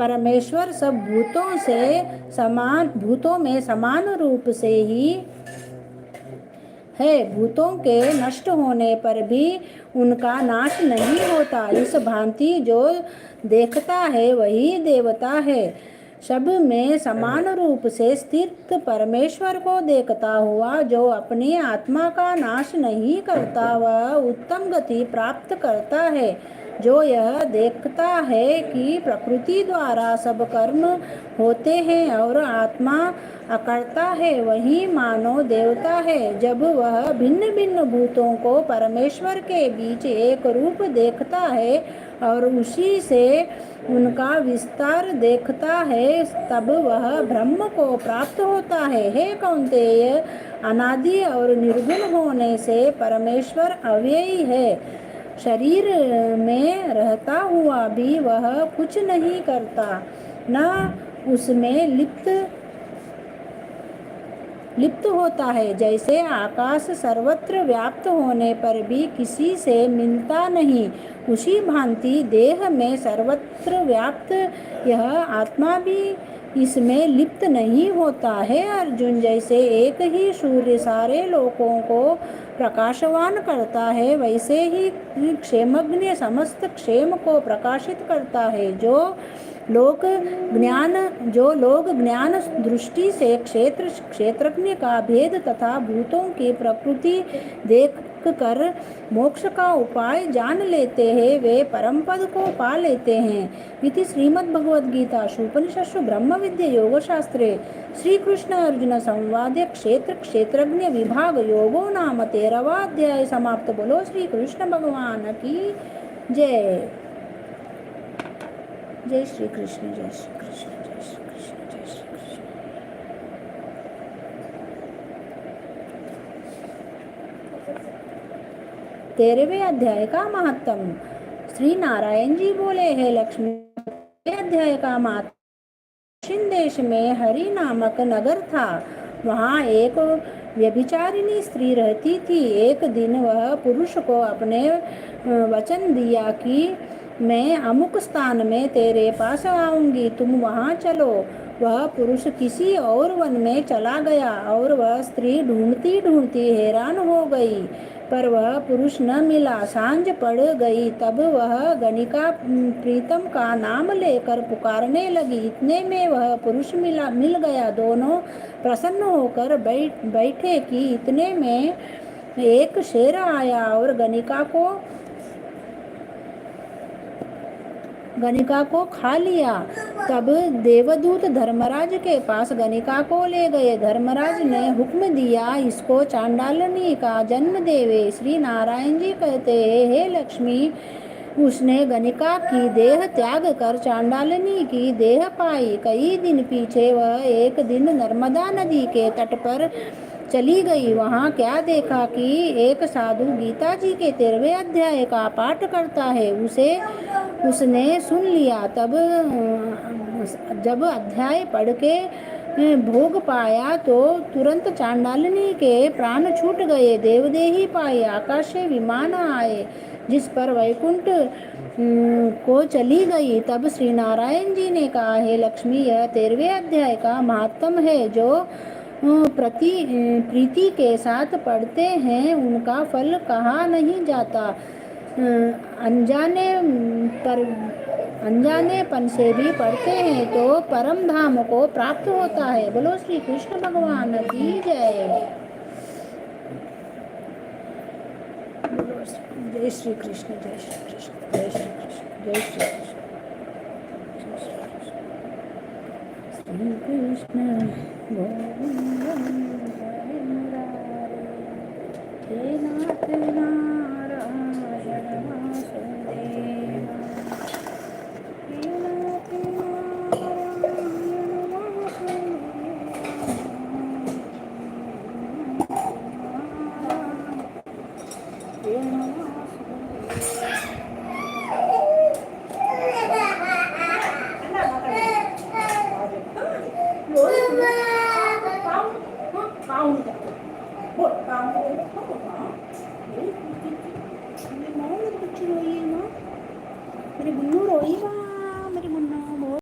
परमेश्वर सब भूतों में समान रूप से ही है। भूतों के नष्ट होने पर भी उनका नाश नहीं होता। इस भांति जो देखता है वही देवता है। सब में समान रूप से स्थित परमेश्वर को देखता हुआ जो अपनी आत्मा का नाश नहीं करता वह उत्तम गति प्राप्त करता है। जो यह देखता है कि प्रकृति द्वारा सब कर्म होते हैं और आत्मा अकर्ता है वही मानो देवता है। जब वह भिन्न भिन्न भूतों को परमेश्वर के बीच एक रूप देखता है और उसी से उनका विस्तार देखता है तब वह ब्रह्म को प्राप्त होता है। हे कौन्तेय, अनादि और निर्गुण होने से परमेश्वर अव्ययी है। शरीर में रहता हुआ भी वह कुछ नहीं करता, न उसमें लिप्त होता है। जैसे आकाश सर्वत्र व्याप्त होने पर भी किसी से मिलता नहीं, उसी भांति देह में सर्वत्र व्याप्त यह आत्मा भी इसमें लिप्त नहीं होता है। अर्जुन, जैसे एक ही सूर्य सारे लोकों को प्रकाशवान करता है वैसे ही क्षेमज्ञ समस्त क्षेम को प्रकाशित करता है। जो लोग ज्ञान दृष्टि से क्षेत्रज्ञ का भेद तथा भूतों की प्रकृति देख कर मोक्ष का उपाय जान लेते हैं वे परम पद को पा लेते हैं। इति श्रीमद्भगवद्गीतासु उपनिषत्सु ब्रह्म विद्या योग शास्त्रे श्री कृष्ण अर्जुन संवादे क्षेत्र क्षेत्रज्ञ विभाग योगो नाम 13वां अध्याय समाप्त। बोलो श्री कृष्ण भगवान की जय। जय श्री कृष्ण, जय श्री कृष्ण, जय श्री कृष्ण, जय श्री कृष्ण। 13वें अध्याय का महत्तम। श्री नारायण जी बोले, हे लक्ष्मी, अध्याय का महत्तम। दक्षिण देश में हरि नामक नगर था। वहाँ एक व्यभिचारिणी स्त्री रहती थी। एक दिन वह पुरुष को अपने वचन दिया कि मैं अमुक स्थान में तेरे पास आऊंगी, तुम वहाँ चलो। वह पुरुष किसी और वन में चला गया और वह स्त्री ढूंढती ढूंढती हैरान हो गई, पर वह पुरुष न मिला। सांझ पड़ गई, तब वह गणिका प्रीतम का नाम लेकर पुकारने लगी। इतने में वह पुरुष मिल गया। दोनों प्रसन्न होकर बैठे कि इतने में एक शेर आया और गणिका को खा लिया। तब देवदूत धर्मराज के पास गणिका को ले गए। धर्मराज ने हुक्म दिया, इसको चांडालनी का जन्म देवे। श्री नारायण जी कहते हैं, हे लक्ष्मी, उसने गणिका की देह त्याग कर चांडालनी की देह पाई। कई दिन पीछे वह एक दिन नर्मदा नदी के तट पर चली गई। वहाँ क्या देखा कि एक साधु गीता जी के 13वें अध्याय का पाठ करता है। उसने सुन लिया। तब जब अध्याय पढ़ के भोग पाया तो तुरंत चांडालनी के प्राण छूट गए। देवदेही पाई। आकाश से विमान आए जिस पर वैकुंठ को चली गई। तब श्री नारायण जी ने कहा, हे लक्ष्मी, यह 13वें अध्याय का महात्म है। जो प्रीति के साथ पढ़ते हैं उनका फल कहा नहीं जाता। अनजानेपन से भी पढ़ते हैं तो परम धाम को प्राप्त होता है। बोलो श्री कृष्ण भगवान की जय। जय श्री कृष्ण, जय श्री कृष्ण, जय श्री कृष्ण, जय श्री कृष्ण, श्री कृष्ण गोविंद हे नाथ नारायण वासुदेव, हे नाथ नारायण वासुदेव। मेरे गुन्नू रोई